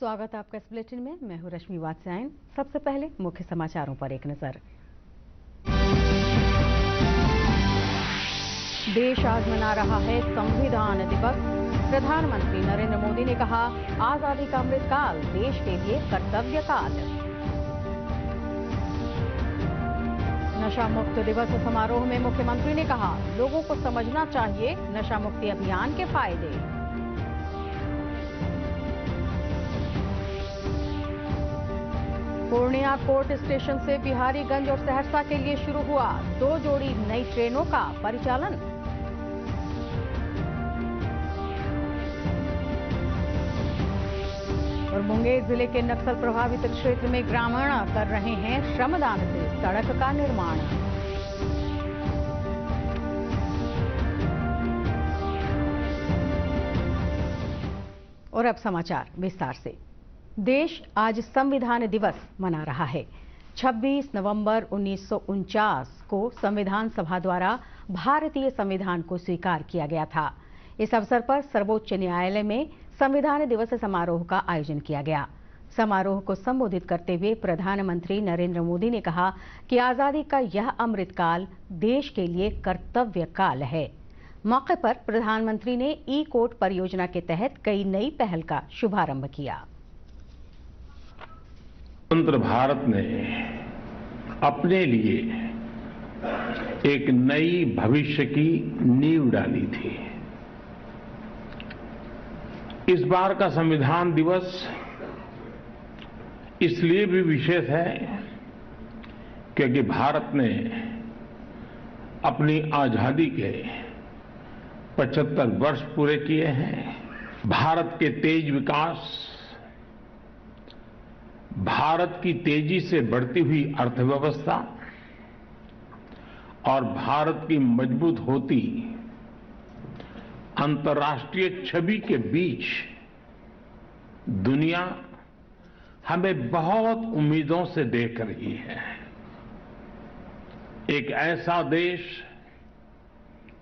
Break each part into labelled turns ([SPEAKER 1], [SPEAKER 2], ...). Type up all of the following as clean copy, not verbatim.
[SPEAKER 1] स्वागत है आपका इस बुलेटिन में। मैं हूं रश्मि वात्स्यायन। सबसे पहले मुख्य समाचारों पर एक नजर। देश आज मना रहा है संविधान दिवस। प्रधानमंत्री नरेंद्र मोदी ने कहा, आजादी का अमृत काल देश के लिए कर्तव्य काल। नशा मुक्त दिवस समारोह में मुख्यमंत्री ने कहा, लोगों को समझना चाहिए नशा मुक्ति अभियान के फायदे। पूर्णिया कोर्ट स्टेशन से बिहारीगंज और सहरसा के लिए शुरू हुआ 2 जोड़ी नई ट्रेनों का परिचालन। और मुंगेर जिले के नक्सल प्रभावित क्षेत्र में ग्रामीण कर रहे हैं श्रमदान से सड़क का निर्माण। और अब समाचार विस्तार से। देश आज संविधान दिवस मना रहा है। 26 नवंबर 1949 को संविधान सभा द्वारा भारतीय संविधान को स्वीकार किया गया था। इस अवसर पर सर्वोच्च न्यायालय में संविधान दिवस समारोह का आयोजन किया गया। समारोह को संबोधित करते हुए प्रधानमंत्री नरेंद्र मोदी ने कहा कि आजादी का यह अमृतकाल देश के लिए कर्तव्य काल है। मौके पर प्रधानमंत्री ने ई-कोर्ट परियोजना के तहत कई नई पहल का शुभारंभ किया।
[SPEAKER 2] स्वतंत्र भारत ने अपने लिए एक नई भविष्य की नींव डाली थी। इस बार का संविधान दिवस इसलिए भी विशेष है क्योंकि भारत ने अपनी आजादी के 75 वर्ष पूरे किए हैं। भारत के तेज विकास, भारत की तेजी से बढ़ती हुई अर्थव्यवस्था और भारत की मजबूत होती अंतर्राष्ट्रीय छवि के बीच दुनिया हमें बहुत उम्मीदों से देख रही है। एक ऐसा देश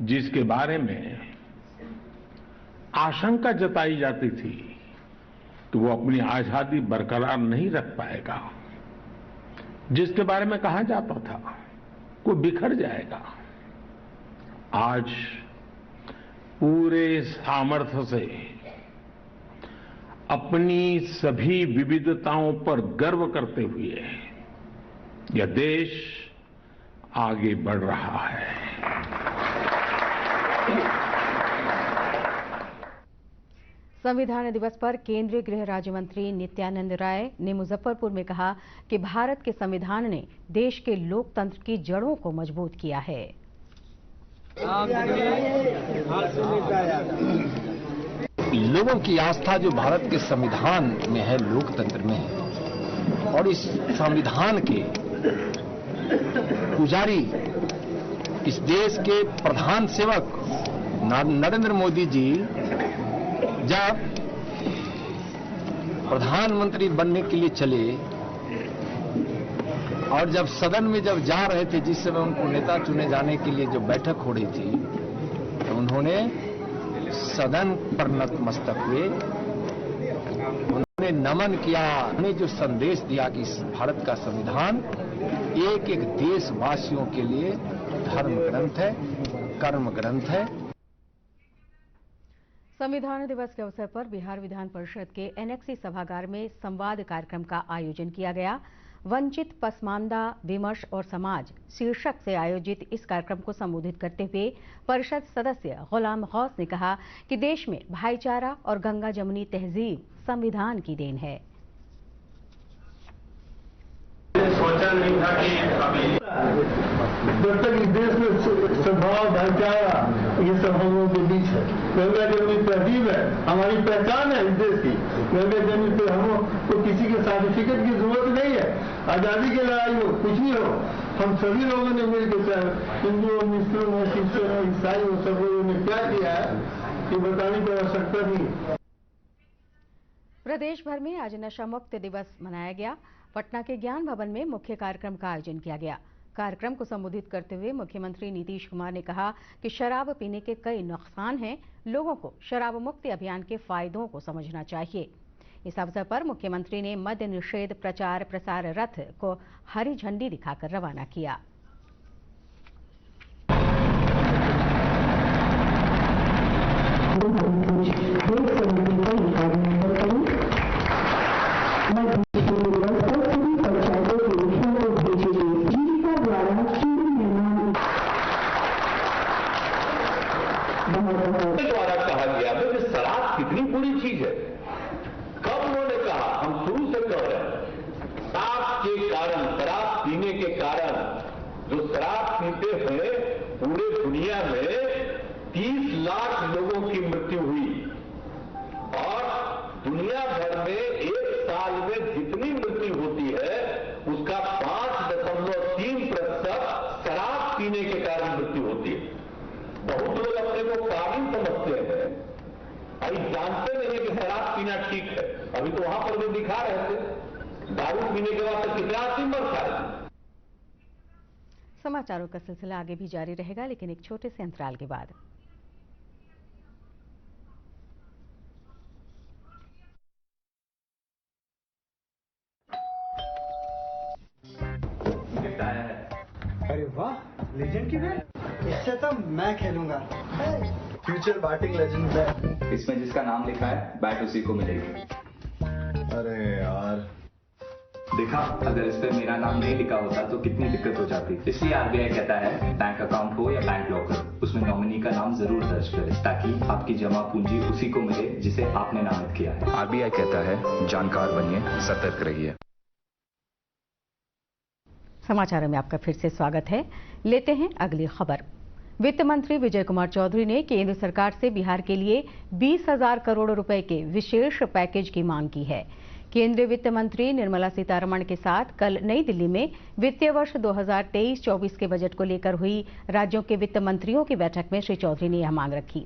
[SPEAKER 2] जिसके बारे में आशंका जताई जाती थी कि वो अपनी आजादी बरकरार नहीं रख पाएगा, जिसके बारे में कहा जाता था वो बिखर जाएगा, आज पूरे सामर्थ्य से अपनी सभी विविधताओं पर गर्व करते हुए यह देश आगे बढ़ रहा है।
[SPEAKER 1] संविधान दिवस पर केंद्रीय गृह राज्य मंत्री नित्यानंद राय ने मुजफ्फरपुर में कहा कि भारत के संविधान ने देश के लोकतंत्र की जड़ों को मजबूत किया है।
[SPEAKER 3] लोगों की आस्था जो भारत के संविधान में है, लोकतंत्र में है, और इस संविधान के पुजारी, इस देश के प्रधान सेवक नरेंद्र मोदी जी जब प्रधानमंत्री बनने के लिए चले और जब सदन में जब जा रहे थे, जिस समय उनको नेता चुने जाने के लिए जो बैठक हो रही थी, तो उन्होंने सदन पर नतमस्तक हुए, उन्होंने नमन किया, उन्होंने जो संदेश दिया कि भारत का संविधान एक एक देशवासियों के लिए धर्म ग्रंथ है, कर्म ग्रंथ है।
[SPEAKER 1] संविधान दिवस के अवसर पर बिहार विधान परिषद के एनेक्सी सभागार में संवाद कार्यक्रम का आयोजन किया गया। वंचित पसमानदा विमर्श और समाज शीर्षक से आयोजित इस कार्यक्रम को संबोधित करते हुए परिषद सदस्य गुलाम गौस ने कहा कि देश में भाईचारा और गंगा जमुनी तहजीब संविधान की देन है।
[SPEAKER 4] सोचा नहीं था कि जब तक इस देश में सद्भाव, भाईचारा, ये सब हम लोगों के बीच है। गंगा जमुनी तहजीब है, हमारी पहचान है इस देश की। गंगा जमुनी पे हम तो किसी के सर्टिफिकेट की जरूरत नहीं है। आजादी की लड़ाई हो, कुछ भी हो, हम सभी लोगों ने मिलकर, हिंदू, मुस्लिम, सिख, ईसाई, सब लोगों ने क्या किया है ये बताने की आवश्यकता नहीं।
[SPEAKER 1] प्रदेश भर में आज नशा मुक्त दिवस मनाया गया। पटना के ज्ञान भवन में मुख्य कार्यक्रम का आयोजन किया गया। कार्यक्रम को संबोधित करते हुए मुख्यमंत्री नीतीश कुमार ने कहा कि शराब पीने के कई नुकसान हैं, लोगों को शराब मुक्ति अभियान के फायदों को समझना चाहिए। इस अवसर पर मुख्यमंत्री ने मद्य निषेध प्रचार प्रसार रथ को हरी झंडी दिखाकर रवाना किया।
[SPEAKER 5] द्वारा कहा गया था कि शराब कितनी बुरी चीज है। कब उन्होंने कहा? हम शुरू से कह रहे हैं, शराब के कारण, शराब पीने के कारण जो शराब पीते हैं पूरे दुनिया में 30 लाख लोगों की मृत्यु हुई और दुनिया भर में एक साल में जितनी मृत्यु होती है उसका 5.3% शराब पीने के कारण मृत्यु होती है। बहुत लोग अपने को काबिल समझते हैं, अभी जानते नहीं कि शराब पीना ठीक है। अभी तो वहां पर भी दिखा रहे थे दारू पीने के बाद तो कितना आदमी मरता है।
[SPEAKER 1] समाचारों का सिलसिला आगे भी जारी रहेगा, लेकिन एक छोटे से अंतराल के बाद।
[SPEAKER 6] अरे वाह, लेजेंड की बैट। इससे तो मैं खेलूंगा। Future batting legend bat.
[SPEAKER 7] इसमें जिसका नाम लिखा है बैट उसी को मिलेगी।
[SPEAKER 6] अरे यार,
[SPEAKER 7] देखा, अगर इस पे मेरा नाम नहीं लिखा होता तो कितनी दिक्कत हो जाती। इसलिए आरबीआई कहता है बैंक अकाउंट हो या बैंक लॉकर, उसमें नॉमिनी का नाम जरूर दर्ज करें ताकि आपकी जमा पूंजी उसी को मिले जिसे आपने नामित किया है।
[SPEAKER 8] आरबीआई कहता है जानकार बनिए, सतर्क रहिए।
[SPEAKER 1] समाचारों में आपका फिर से स्वागत है। लेते हैं अगली खबर। वित्त मंत्री विजय कुमार चौधरी ने केंद्र सरकार से बिहार के लिए 20,000 करोड़ रुपए के विशेष पैकेज की मांग की है। केंद्रीय वित्त मंत्री निर्मला सीतारमण के साथ कल नई दिल्ली में वित्तीय वर्ष 2023-24 के बजट को लेकर हुई राज्यों के वित्त मंत्रियों की बैठक में श्री चौधरी ने यह मांग रखी।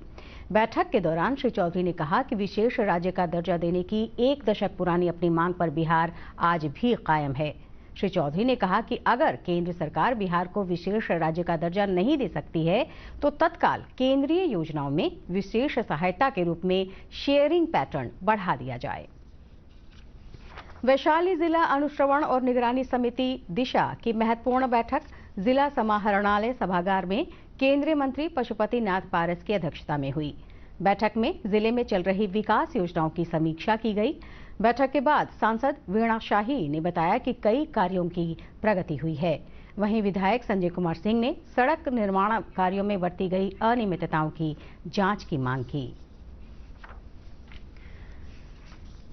[SPEAKER 1] बैठक के दौरान श्री चौधरी ने कहा कि विशेष राज्य का दर्जा देने की 1 दशक पुरानी अपनी मांग पर बिहार आज भी कायम है। श्री चौधरी ने कहा कि अगर केंद्र सरकार बिहार को विशेष राज्य का दर्जा नहीं दे सकती है तो तत्काल केंद्रीय योजनाओं में विशेष सहायता के रूप में शेयरिंग पैटर्न बढ़ा दिया जाए। वैशाली जिला अनुश्रवण और निगरानी समिति दिशा की महत्वपूर्ण बैठक जिला समाहरणालय सभागार में केंद्रीय मंत्री पशुपति नाथ पारस की अध्यक्षता में हुई। बैठक में जिले में चल रही विकास योजनाओं की समीक्षा की गई। बैठक के बाद सांसद वीणा शाही ने बताया कि कई कार्यों की प्रगति हुई है। वहीं विधायक संजय कुमार सिंह ने सड़क निर्माण कार्यों में बरती गई अनियमितताओं की जांच की मांग की।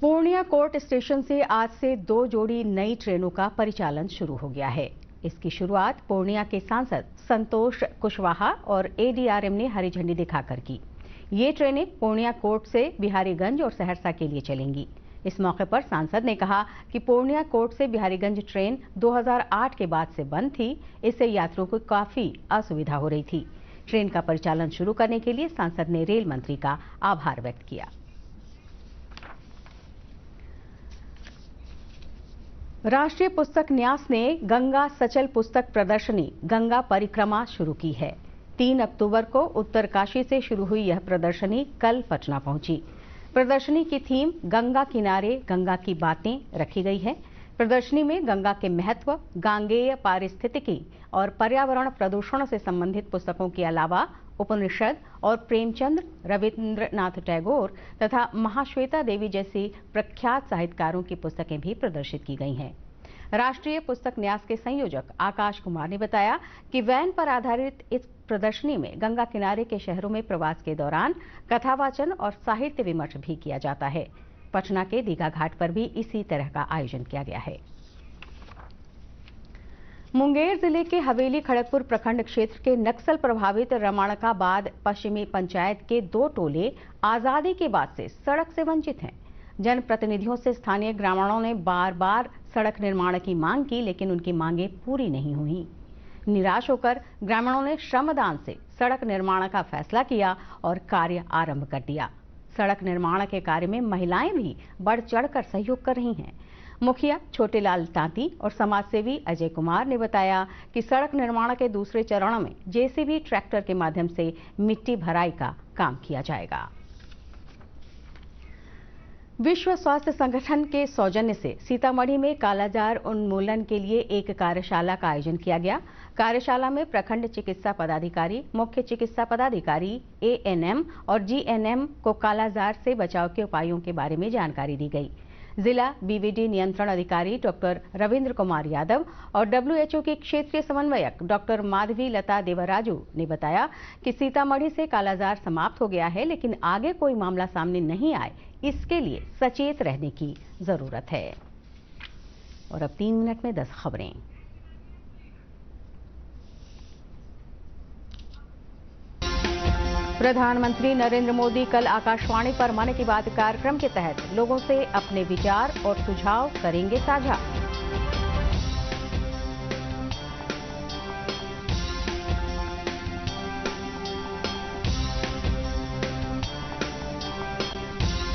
[SPEAKER 1] पूर्णिया कोर्ट स्टेशन से आज से 2 जोड़ी नई ट्रेनों का परिचालन शुरू हो गया है। इसकी शुरुआत पूर्णिया के सांसद संतोष कुशवाहा और एडीआरएम ने हरी झंडी दिखाकर की। ये ट्रेनें पूर्णिया कोर्ट से बिहारीगंज और सहरसा के लिए चलेंगी। इस मौके पर सांसद ने कहा कि पूर्णिया कोर्ट से बिहारीगंज ट्रेन 2008 के बाद से बंद थी, इससे यात्रियों को काफी असुविधा हो रही थी। ट्रेन का परिचालन शुरू करने के लिए सांसद ने रेल मंत्री का आभार व्यक्त किया। राष्ट्रीय पुस्तक न्यास ने गंगा सचल पुस्तक प्रदर्शनी गंगा परिक्रमा शुरू की है। 3 अक्टूबर को उत्तरकाशी से शुरू हुई यह प्रदर्शनी कल पटना पहुंची। प्रदर्शनी की थीम गंगा किनारे गंगा की बातें रखी गई है। प्रदर्शनी में गंगा के महत्व, गांगेय पारिस्थितिकी और पर्यावरण प्रदूषण से संबंधित पुस्तकों के अलावा उपनिषद और प्रेमचंद, रविंद्रनाथ टैगोर तथा महाश्वेता देवी जैसी प्रख्यात साहित्यकारों की पुस्तकें भी प्रदर्शित की गई हैं। राष्ट्रीय पुस्तक न्यास के संयोजक आकाश कुमार ने बताया कि वैन पर आधारित इस प्रदर्शनी में गंगा किनारे के शहरों में प्रवास के दौरान कथावाचन और साहित्य विमर्श भी किया जाता है। पटना के दीघा घाट पर भी इसी तरह का आयोजन किया गया है। मुंगेर जिले के हवेली खड़गपुर प्रखंड क्षेत्र के नक्सल प्रभावित रमणकाबाद पश्चिमी पंचायत के 2 टोले आजादी के बाद से सड़क से वंचित हैं। जनप्रतिनिधियों से स्थानीय ग्रामीणों ने बार-बार सड़क निर्माण की मांग की, लेकिन उनकी मांगें पूरी नहीं हुई। निराश होकर ग्रामीणों ने श्रमदान से सड़क निर्माण का फैसला किया और कार्य आरंभ कर दिया। सड़क निर्माण के कार्य में महिलाएं भी बढ़ चढ़कर सहयोग कर रही हैं। मुखिया छोटेलाल तांती और समाजसेवी अजय कुमार ने बताया कि सड़क निर्माण के दूसरे चरण में जेसीबी ट्रैक्टर के माध्यम से मिट्टी भराई का काम किया जाएगा। विश्व स्वास्थ्य संगठन के सौजन्य से सीतामढ़ी में कालाजार उन्मूलन के लिए एक कार्यशाला का आयोजन किया गया। कार्यशाला में प्रखंड चिकित्सा पदाधिकारी, मुख्य चिकित्सा पदाधिकारी, एएनएम और जीएनएम को कालाजार से बचाव के उपायों के बारे में जानकारी दी गई। जिला बीवीडी नियंत्रण अधिकारी डॉक्टर रविंद्र कुमार यादव और डब्ल्यूएचओ की क्षेत्रीय समन्वयक डॉक्टर माधवी लता देवराजू ने बताया कि सीतामढ़ी से कालाजार समाप्त हो गया है, लेकिन आगे कोई मामला सामने नहीं आए, इसके लिए सचेत रहने की जरूरत है। और अब 3 मिनट में 10 खबरें। प्रधानमंत्री नरेंद्र मोदी कल आकाशवाणी पर मन की बात कार्यक्रम के तहत लोगों से अपने विचार और सुझाव करेंगे साझा।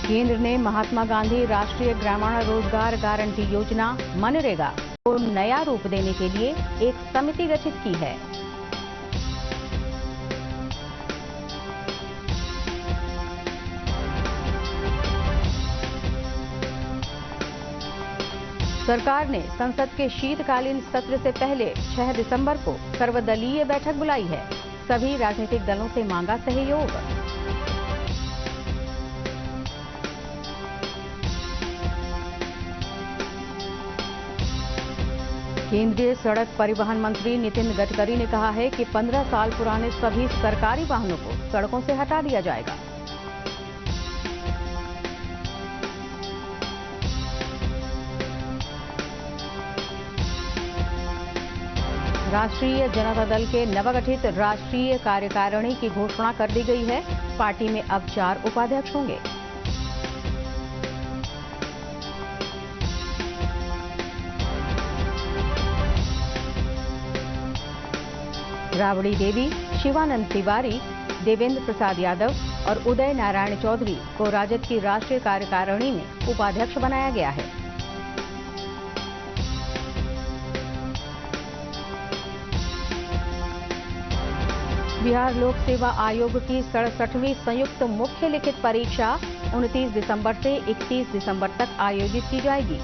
[SPEAKER 1] केंद्र ने महात्मा गांधी राष्ट्रीय ग्रामीण रोजगार गारंटी योजना मनरेगा को नया रूप देने के लिए एक समिति गठित की है। सरकार ने संसद के शीतकालीन सत्र से पहले 6 दिसंबर को सर्वदलीय बैठक बुलाई है। सभी राजनीतिक दलों से मांगा सहयोग। केंद्रीय सड़क परिवहन मंत्री नितिन गडकरी ने कहा है कि 15 साल पुराने सभी सरकारी वाहनों को सड़कों से हटा दिया जाएगा। राष्ट्रीय जनता दल के नवगठित राष्ट्रीय कार्यकारिणी की घोषणा कर दी गई है। पार्टी में अब 4 उपाध्यक्ष होंगे। राबड़ी देवी, शिवानंद तिवारी, देवेंद्र प्रसाद यादव और उदय नारायण चौधरी को राजद की राष्ट्रीय कार्यकारिणी में उपाध्यक्ष बनाया गया है। बिहार लोक सेवा आयोग की 67वीं संयुक्त मुख्य लिखित परीक्षा 29 दिसंबर से 31 दिसंबर तक आयोजित की जाएगी।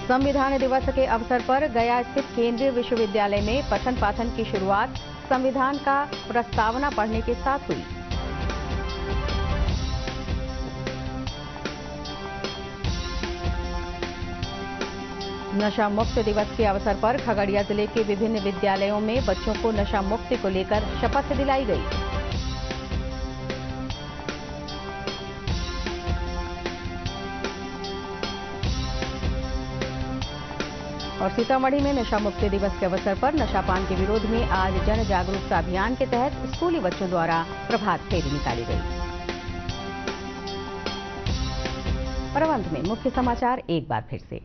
[SPEAKER 1] संविधान दिवस के अवसर पर गया स्थित केंद्रीय विश्वविद्यालय में पठन पाठन की शुरुआत संविधान का प्रस्तावना पढ़ने के साथ हुई। नशा मुक्त दिवस के अवसर पर खगड़िया जिले के विभिन्न विद्यालयों में बच्चों को नशा मुक्ति को लेकर शपथ दिलाई गई। और सीतामढ़ी में नशा मुक्ति दिवस के अवसर पर नशापान के विरोध में आज जन जागरूकता अभियान के तहत स्कूली बच्चों द्वारा प्रभात फेरी निकाली गई। और अंत में मुख्य समाचार एक बार फिर से।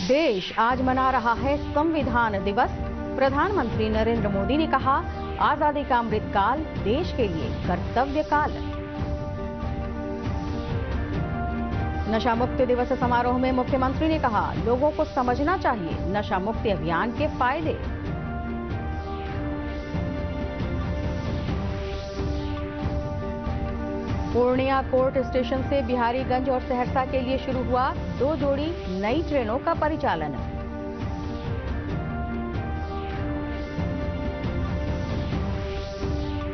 [SPEAKER 1] देश आज मना रहा है संविधान दिवस। प्रधानमंत्री नरेंद्र मोदी ने कहा, आजादी का अमृत काल देश के लिए कर्तव्य काल। नशा मुक्ति दिवस समारोह में मुख्यमंत्री ने कहा, लोगों को समझना चाहिए नशा मुक्ति अभियान के फायदे। पूर्णिया कोर्ट स्टेशन से बिहारीगंज और सहरसा के लिए शुरू हुआ 2 जोड़ी नई ट्रेनों का परिचालन।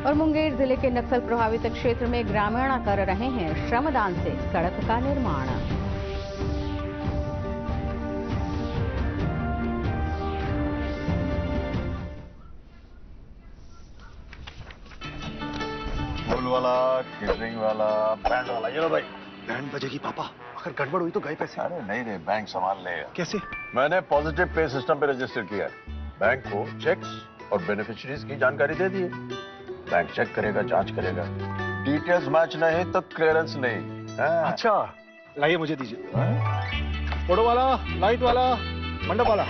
[SPEAKER 1] और मुंगेर जिले के नक्सल प्रभावित क्षेत्र में ग्रामीण कर रहे हैं श्रमदान से सड़क का निर्माण।
[SPEAKER 9] फूल वाला, केटरिंग वाला, बैंड वाला, ये लो भाई।
[SPEAKER 6] बैंड बजेगी पापा, अगर गड़बड़ हुई तो गए पैसे।
[SPEAKER 9] अरे नहीं रे, बैंक संभाल लेगा।
[SPEAKER 6] कैसे?
[SPEAKER 9] मैंने पॉजिटिव पे सिस्टम पे रजिस्टर किया है। बैंक को चेक्स और बेनिफिशियरीज की जानकारी दे दी है। बैंक चेक करेगा, जांच करेगा, डिटेल्स मैच नहीं तो क्लियरेंस नहीं।
[SPEAKER 6] अच्छा, लाइए मुझे दीजिए। फोटो वाला, लाइट वाला, मंडप वाला।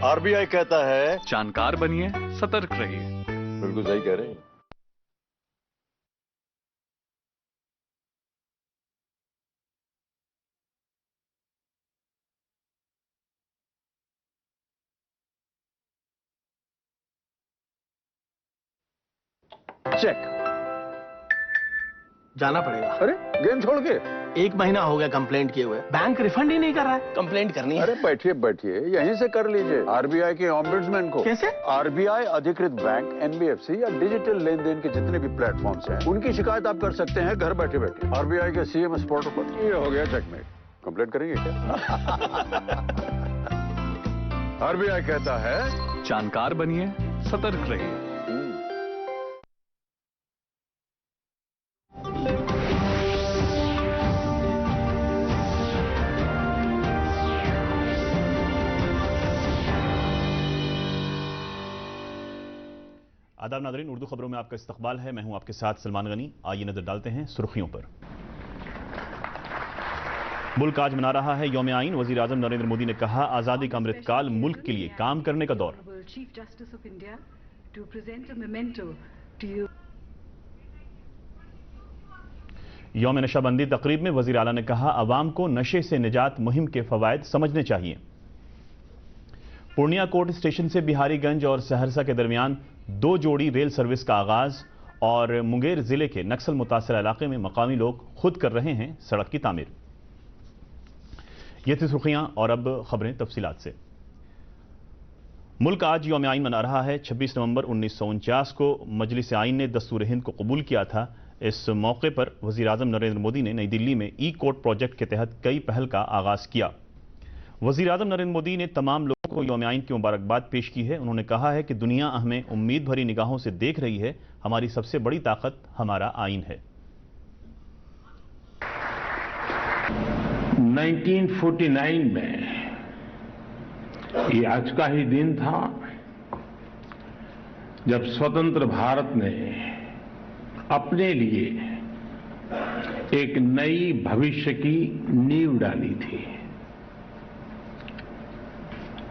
[SPEAKER 9] आरबीआई कहता है
[SPEAKER 10] जानकार बनिए, सतर्क रहिए।
[SPEAKER 9] बिल्कुल सही कह रहे हैं। चेक।
[SPEAKER 6] जाना पड़ेगा।
[SPEAKER 9] अरे गेम छोड़ के?
[SPEAKER 6] 1 महीना हो गया कंप्लेंट किए हुए, बैंक रिफंड ही नहीं कर रहा है। कंप्लेंट करनी है।
[SPEAKER 9] अरे बैठिए बैठिए, यहीं से कर लीजिए आरबीआई के ऑम्बुड्समैन को।
[SPEAKER 6] कैसे?
[SPEAKER 9] आरबीआई अधिकृत बैंक, एनबीएफसी या डिजिटल लेन देन के जितने भी प्लेटफॉर्म्स हैं, उनकी शिकायत आप कर सकते हैं घर बैठे बैठे आरबीआई के सीएमएस पोर्टल पर। ये हो गया चेकमेट। कंप्लेंट करेंगे क्या? आरबीआई कहता है
[SPEAKER 10] जानकार बनिए, सतर्क रहिए।
[SPEAKER 11] आदाब नाज़रीन, उर्दू खबरों में आपका इस्तकबाल है। मैं हूं आपके साथ सलमान गनी। आइए नजर डालते हैं सुर्खियों पर। मुल्क आज मना रहा है यौम आइन। वजीर आजम नरेंद्र मोदी ने कहा, आजादी का अमृतकाल मुल्क के लिए काम करने का दौर। यौम नशाबंदी तकरीब में वजीर आला ने कहा, अवाम को नशे से निजात मुहिम के फवायद समझने चाहिए। पूर्णिया कोर्ट स्टेशन से बिहारीगंज और सहरसा के दरमियान 2 जोड़ी रेल सर्विस का आगाज। और मुंगेर जिले के नक्सल मुतासर इलाके में मकामी लोग खुद कर रहे हैं सड़क की तामीर। ये थी सुर्खियां और अब खबरें तफसीलात से। मुल्क आज यौम आइन मना रहा है। 26 नवंबर 1949 को मजलिस आइन ने दस्तूर हिंद को कबूल किया था। इस मौके पर वजीर आजम नरेंद्र मोदी ने नई दिल्ली में ई कोर्ट प्रोजेक्ट के तहत कई पहल का आगाज किया। वजीर आजम नरेंद्र मोदी ने तमाम लोगों को यौम आइन की मुबारकबाद पेश की है। उन्होंने कहा है कि दुनिया हमें उम्मीद भरी निगाहों से देख रही है। हमारी सबसे बड़ी ताकत हमारा आइन है।
[SPEAKER 2] 1949 में ये आज का ही दिन था जब स्वतंत्र भारत ने अपने लिए एक नई भविष्य की नींव डाली थी।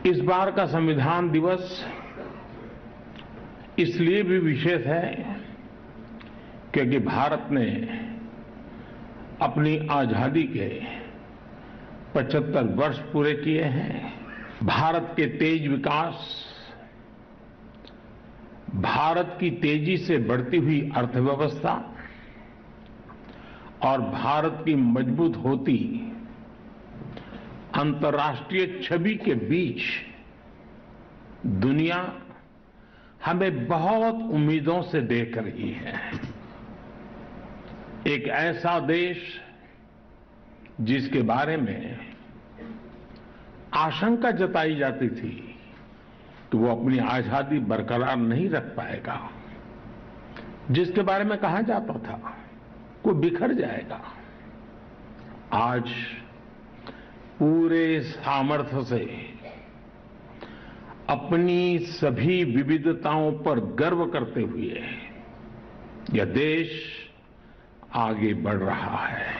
[SPEAKER 2] इस बार का संविधान दिवस इसलिए भी विशेष है क्योंकि भारत ने अपनी आजादी के 75 वर्ष पूरे किए हैं। भारत के तेज विकास, भारत की तेजी से बढ़ती हुई अर्थव्यवस्था और भारत की मजबूत होती अंतर्राष्ट्रीय छवि के बीच दुनिया हमें बहुत उम्मीदों से देख रही है। एक ऐसा देश जिसके बारे में आशंका जताई जाती थी कि वो अपनी आजादी बरकरार नहीं रख पाएगा, जिसके बारे में कहा जाता था वो बिखर जाएगा, आज पूरे सामर्थ्य से अपनी सभी विविधताओं पर गर्व करते हुए यह देश आगे बढ़ रहा है।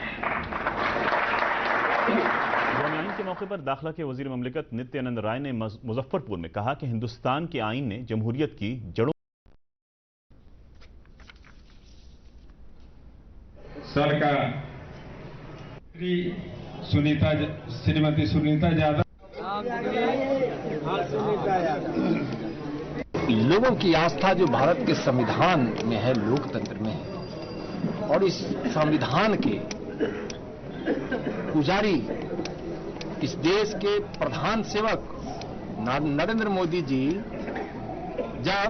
[SPEAKER 11] यौम आइन के मौके पर दाखिला के वजीर ममलिकत नित्यानंद राय ने मुजफ्फरपुर में कहा कि हिंदुस्तान के आइन ने जमहूरियत की जड़ों
[SPEAKER 12] सरकार श्रीमती सुनीता यादव
[SPEAKER 3] लोगों की आस्था जो भारत के संविधान में है, लोकतंत्र में है, और इस संविधान के पुजारी इस देश के प्रधान सेवक नरेंद्र मोदी जी जब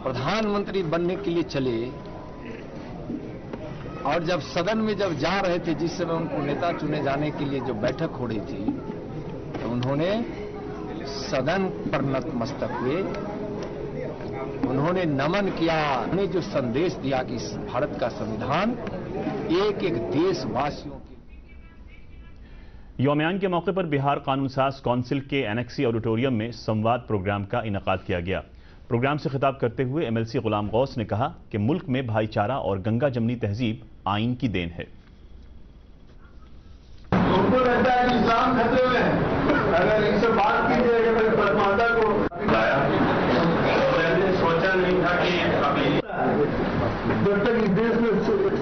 [SPEAKER 3] प्रधानमंत्री बनने के लिए चले और जब सदन में जब जा रहे थे, जिस समय उनको नेता चुने जाने के लिए जो बैठक हो रही थी, तो उन्होंने सदन पर नतमस्तक हुए, उन्होंने नमन किया, उन्होंने जो संदेश दिया कि इस भारत का संविधान एक एक देशवासियों के।
[SPEAKER 11] यौम आइन के मौके पर बिहार कानून साज काउंसिल के एनेक्सी ऑडिटोरियम में संवाद प्रोग्राम का इनेकाद किया गया। प्रोग्राम से खिताब करते हुए एमएलसी गुलाम गौस ने कहा कि मुल्क में भाईचारा और गंगा जमनी तहजीब आइन की देन है।
[SPEAKER 4] उनको लगता है कि इस्लाम खतरे में है, अगर इनसे बात की जाएगा तो परमात्मा को मैंने सोचा नहीं था कि अभी जब तक इस देश में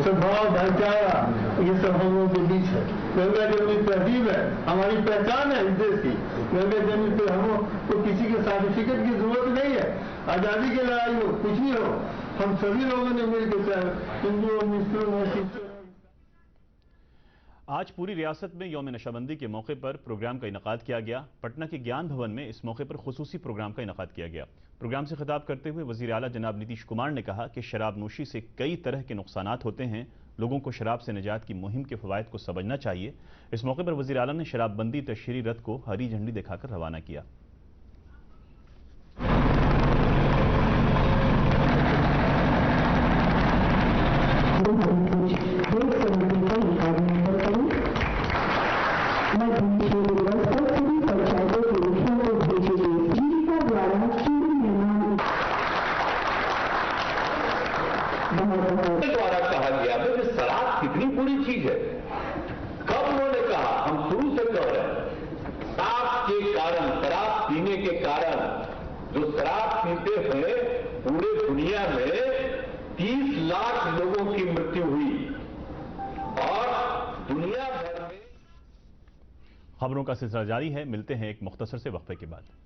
[SPEAKER 4] सद्भाव भाईचारा ये सब हम लोगों के बीच है, गंगा जमनी तहजीब है, हमारी पहचान है इस देश की। गंगा जमनी पे हम को किसी के सर्टिफिकेट की जरूरत नहीं है। आजादी की लड़ाई हो, कुछ भी हो, हम सभी लोगों ने मिलकर हिंदू और मुस्लिम
[SPEAKER 11] आज पूरी रियासत में यौम नशाबंदी के मौके पर प्रोग्राम का इनेकाद किया गया। पटना के ज्ञान भवन में इस मौके पर खुसूसी प्रोग्राम का इनेकाद किया गया। प्रोग्राम से खिताब करते हुए वजीर आला जनाब नीतीश कुमार ने कहा कि शराब नोशी से कई तरह के नुकसानात होते हैं, लोगों को शराब से निजात की मुहिम के फवायद को समझना चाहिए। इस मौके पर वजीर आला ने शराबबंदी तशहीरी रथ को हरी झंडी दिखाकर रवाना किया।
[SPEAKER 5] द्वारा कहा गया था कि शराब कितनी बुरी चीज है। कब उन्होंने कहा, हम शुरू से कह रहे हैं, शराब के कारण, शराब पीने के कारण जो शराब पीते हैं पूरे दुनिया में 30 लाख लोगों की मृत्यु हुई और दुनिया भर में।
[SPEAKER 11] खबरों का सिलसिला जारी है, मिलते हैं एक मुख्तसर से वक्फे के बाद।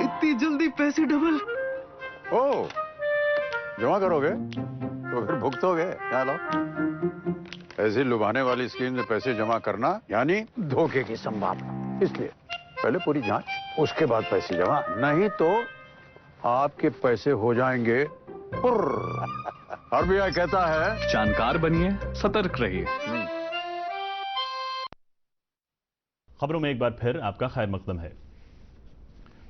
[SPEAKER 6] इतनी जल्दी पैसे डबल?
[SPEAKER 9] ओ, जमा करोगे तो फिर भुगतोगे। क्या लो, ऐसी लुभाने वाली स्कीम में पैसे जमा करना यानी धोखे की संभावना, इसलिए पहले पूरी जांच, उसके बाद पैसे जमा, नहीं तो आपके पैसे हो जाएंगे आरबीआई कहता है
[SPEAKER 10] जानकार बनिए, सतर्क रहिए।
[SPEAKER 11] खबरों में एक बार फिर आपका खैर मकदम है।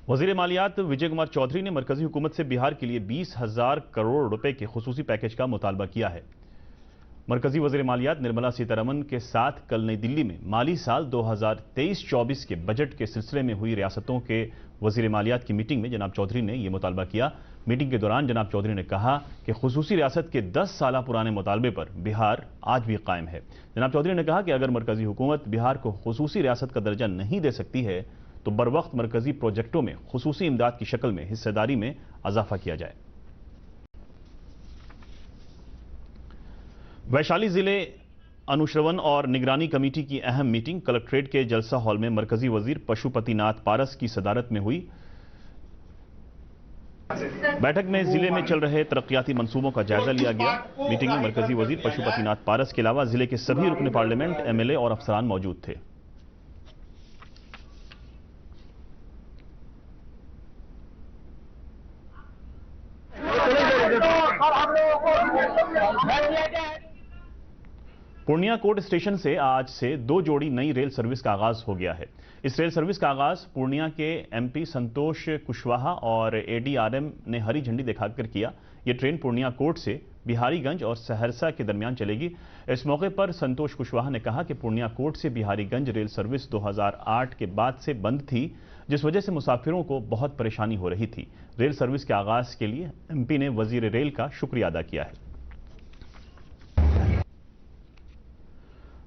[SPEAKER 11] वजीर मालियात विजय कुमार चौधरी ने मरकजी हुकूमत से बिहार के लिए 20,000 करोड़ रुपए के खुसूसी पैकेज का मुतालबा किया है। मरकजी वजीर मालियात निर्मला सीतारमण के साथ कल नई दिल्ली में माली साल 2023-24 के बजट के सिलसिले में हुई रियासतों के वजीर मालियात की मीटिंग में जनाब चौधरी ने यह मुतालबा किया। मीटिंग के दौरान जनाब चौधरी ने कहा कि खुसूसी रियासत के 10 साल पुराने मुतालबे पर बिहार आज भी कायम है। जनाब चौधरी ने कहा कि अगर मरकजी हुकूमत बिहार को खुसूसी रियासत का दर्जा नहीं दे सकती है तो बरवक्त मरकजी प्रोजेक्टों में खुसूसी इमदाद की शक्ल में हिस्सेदारी में इजाफा किया जाए। वैशाली जिले अनुश्रवण और निगरानी कमेटी की अहम मीटिंग कलेक्ट्रेट के जलसा हॉल में मरकजी वजीर पशुपतिनाथ पारस की सदारत में हुई। बैठक में जिले में चल रहे तरक्याती मंसूबों का जायजा लिया गया। मीटिंग में मरकजी वजीर पशुपतिनाथ पारस के अलावा जिले के सभी रुकन पार्लियामेंट, एमएलए और अफसरान मौजूद थे। पूर्णिया कोर्ट स्टेशन से आज से 2 जोड़ी नई रेल सर्विस का आगाज हो गया है। इस रेल सर्विस का आगाज पूर्णिया के एमपी संतोष कुशवाहा और एडीआरएम ने हरी झंडी दिखाकर किया। ये ट्रेन पूर्णिया कोर्ट से बिहारीगंज और सहरसा के दरमियान चलेगी। इस मौके पर संतोष कुशवाहा ने कहा कि पूर्णिया कोर्ट से बिहारीगंज रेल सर्विस 2008 के बाद से बंद थी, जिस वजह से मुसाफिरों को बहुत परेशानी हो रही थी। रेल सर्विस के आगाज के लिए एमपी ने वजीर रेल का शुक्रिया अदा किया है।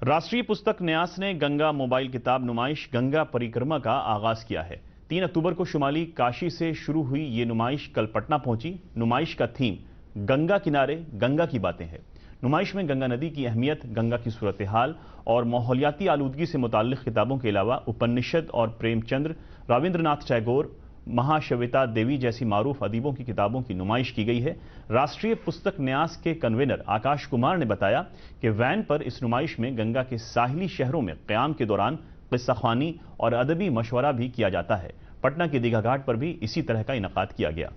[SPEAKER 11] राष्ट्रीय पुस्तक न्यास ने गंगा मोबाइल किताब नुमाइश गंगा परिक्रमा का आगाज किया है। 3 अक्टूबर को शुमाली काशी से शुरू हुई ये नुमाइश कल पटना पहुंची। नुमाइश का थीम गंगा किनारे गंगा की बातें है। नुमाइश में गंगा नदी की अहमियत, गंगा की सूरत हाल और माहौलियाती आलूदगी से मुताल्लिक किताबों के अलावा उपनिषद और प्रेमचंद्र, रविंद्रनाथ टैगोर, महाश्वेता देवी जैसी मारूफ अदीबों की किताबों की नुमाइश की गई है। राष्ट्रीय पुस्तक न्यास के कन्वीनर आकाश कुमार ने बताया कि वैन पर इस नुमाइश में गंगा के साहिली शहरों में क़याम के दौरान किस्सा-ख्वानी और अदबी मशवरा भी किया जाता है। पटना के दीघा घाट पर भी इसी तरह का इनेकाद किया गया।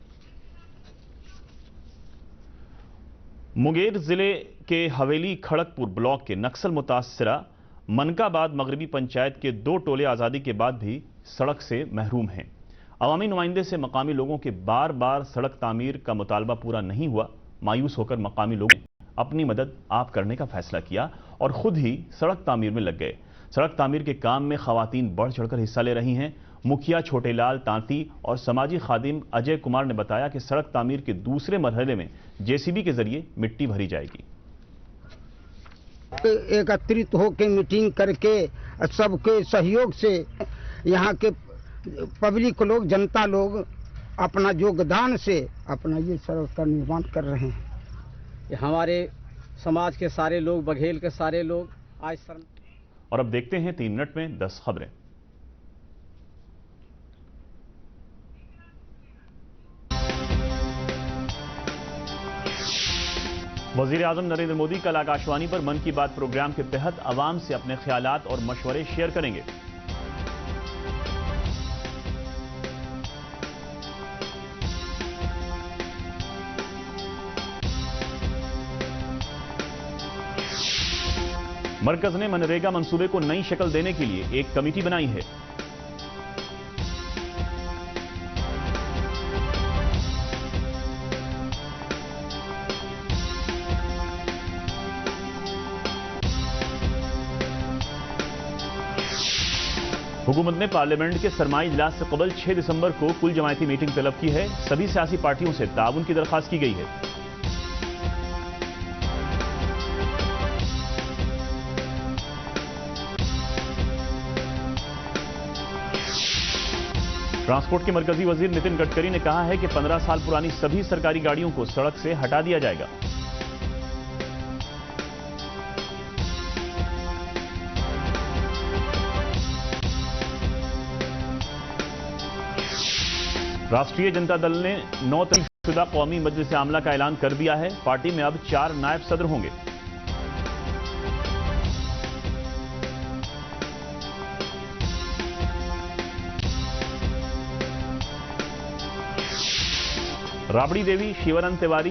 [SPEAKER 11] मुंगेर जिले के हवेली खड़गपुर ब्लॉक के नक्सल मुतासरा मनकाबाद मगरबी पंचायत के 2 टोले आज़ादी के बाद भी सड़क से महरूम हैं। अवामी नुमाइंदे से मकामी लोगों के बार बार सड़क तामीर का मुतालबा पूरा नहीं हुआ। मायूस होकर मकामी लोगों ने अपनी मदद आप करने का फैसला किया और खुद ही सड़क तामीर में लग गए। सड़क तामीर के काम में खवातीन बढ़ चढ़कर हिस्सा ले रही हैं। मुखिया छोटेलाल तांती और समाजी खादिम अजय कुमार ने बताया कि सड़क तामीर के दूसरे मरहले में जेसीबी के जरिए मिट्टी भरी जाएगी।
[SPEAKER 13] एकत्रित होकर मीटिंग करके सबके सहयोग से यहाँ के पब्लिक लोग, जनता लोग अपना योगदान से अपना ये सड़क का निर्माण कर रहे हैं।
[SPEAKER 14] हमारे समाज के सारे लोग, बघेल के सारे लोग
[SPEAKER 13] आज सर।
[SPEAKER 11] और अब देखते हैं 3 मिनट में 10 खबरें। वजीर आजम नरेंद्र मोदी कल आकाशवाणी पर मन की बात प्रोग्राम के तहत अवाम से अपने ख्यालात और मशवरे शेयर करेंगे। मरकज ने मनरेगा मंसूबे को नई शक्ल देने के लिए एक कमेटी बनाई है। हुकूमत ने पार्लियामेंट के सरमाई इजलास से कबल 6 दिसंबर को कुल जमायती मीटिंग तलब की है। सभी सियासी पार्टियों से ताउन की दरख्वास्त की गई है। ट्रांसपोर्ट के मरकजी वजीर नितिन गडकरी ने कहा है कि 15 साल पुरानी सभी सरकारी गाड़ियों को सड़क से हटा दिया जाएगा। राष्ट्रीय जनता दल ने 9 तरीकशुदा कौमी मजलिस आमला का ऐलान कर दिया है। पार्टी में अब 4 नायब सदर होंगे। राबड़ी देवी, शिवानंद तिवारी,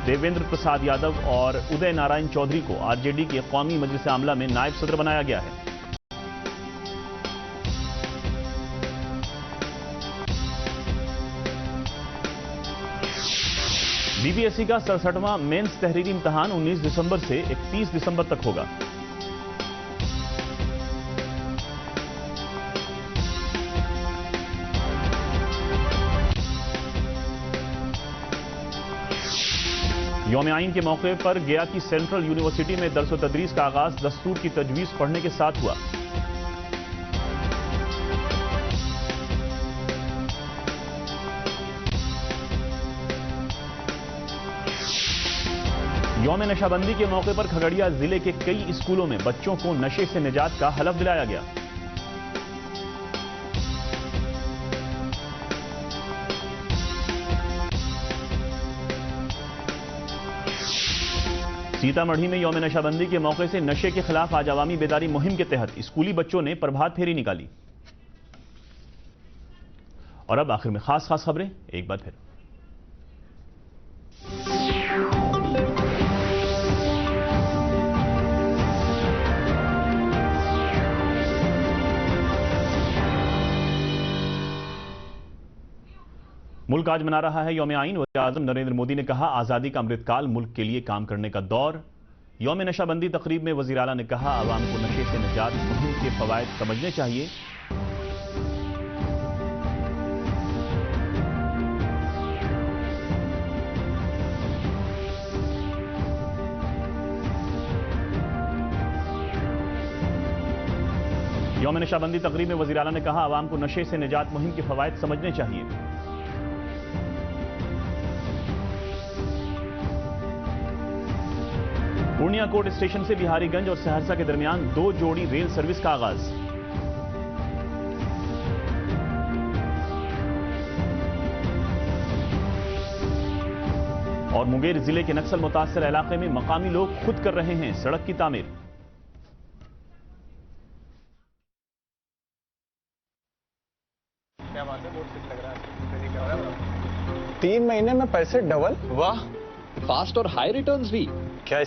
[SPEAKER 11] देवेंद्र प्रसाद यादव और उदय नारायण चौधरी को आरजेडी के कौमी मजलिस आमला में नायब सदर बनाया गया है। बीपीएससी का 67वां मेंस तहरीरी इम्तिहान 19 दिसंबर से 31 दिसंबर तक होगा। यौम आइन के मौके पर गया की सेंट्रल यूनिवर्सिटी में दर्स व तदरीस का आगाज दस्तूर की तजवीज पढ़ने के साथ हुआ। यौम नशाबंदी के मौके पर खगड़िया जिले के कई स्कूलों में बच्चों को नशे से निजात का हलफ दिलाया गया। सीतामढ़ी में यौम नशाबंदी के मौके से नशे के खिलाफ आज अवामी बेदारी मुहिम के तहत स्कूली बच्चों ने प्रभात फेरी निकाली। और अब आखिर में खास खबरें एक बार फिर। मुल्क आज मना रहा है यौम आइन। वज़ीर आज़म नरेंद्र मोदी ने कहा, आज़ादी का अमृतकाल मुल्क के लिए काम करने का दौर। यौम नशाबंदी तकरीब में वज़ीर आला ने कहा, आवाम को नशे से निजात मुहिम के फवायद समझने चाहिए। यौम नशाबंदी तकरीब में वज़ीर आला ने कहा, आवाम को नशे से निजात मुहिम के फवायद समझने चाहिए। पूर्णिया कोट स्टेशन से बिहारीगंज और सहरसा के दरमियान 2 जोड़ी रेल सर्विस का आगाज। और मुंगेर जिले के नक्सल मुतासर इलाके में मकामी लोग खुद कर रहे हैं सड़क की तामीर।
[SPEAKER 6] क्या बात है, बहुत सही लग रहा है।
[SPEAKER 14] 3 महीने में पैसे डबल। वाह, फास्ट और हाई रिटर्न्स भी।
[SPEAKER 6] क्या